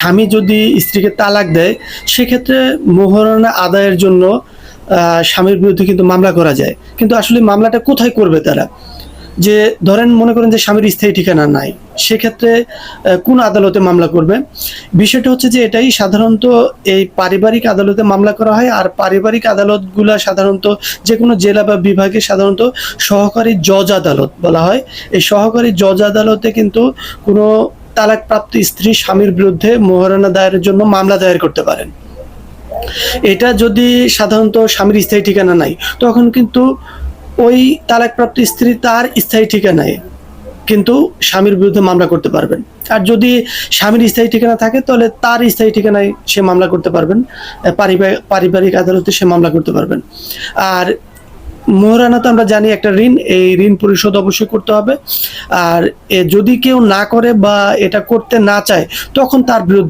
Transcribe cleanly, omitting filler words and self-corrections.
স্বামী যদি স্ত্রীকে তালাক দেয় সেক্ষেত্রে মোহরানা আদায়ের জন্য স্বামীর বিরুদ্ধে কিন্তু মামলা করা যায়। কিন্তু আসলে মামলাটা কোথায় করবে তারা? যে ধরেন মনে করেন যে স্বামীর স্থায়ী ঠিকানা নাই, সেক্ষেত্রে কোন আদালতে মামলা করবে? বিষয়টা হচ্ছে যে এটাই সাধারণত এই পারিবারিক আদালতে মামলা করা হয়। আর পারিবারিক আদালতগুলা সাধারণত যে কোনো জেলা বা বিভাগে সাধারণত সহকারী জজ আদালত বলা হয়। এই সহকারী জজ আদালতে কিন্তু কোনো তালাকপ্রাপ্ত স্ত্রী স্বামীর বিরুদ্ধে মোহরানা দায়েরের জন্য মামলা দায়ের করতে পারেন। এটা যদি সাধারণত স্বামীর স্থায়ী ঠিকানা নাই, তখন কিন্তু ওই তালাকপ্রাপ্ত স্ত্রী তার স্থায়ী ঠিকানায় কিন্তু স্বামীর বিরুদ্ধে মামলা করতে পারবেন। আর যদি স্বামীর স্থায়ী ঠিকানা থাকে তাহলে তার স্থায়ী ঠিকানায় সে মামলা করতে পারবেন, পারিবারিক আদালতে সে মামলা করতে পারবেন। আর মোহরানা তো আমরা জানি একটা ঋণ, এই ঋণ পরিশোধ অবশ্যই করতে হবে। আর যদি কেউ না করে বা এটা করতে না চায় তখন তার বিরুদ্ধে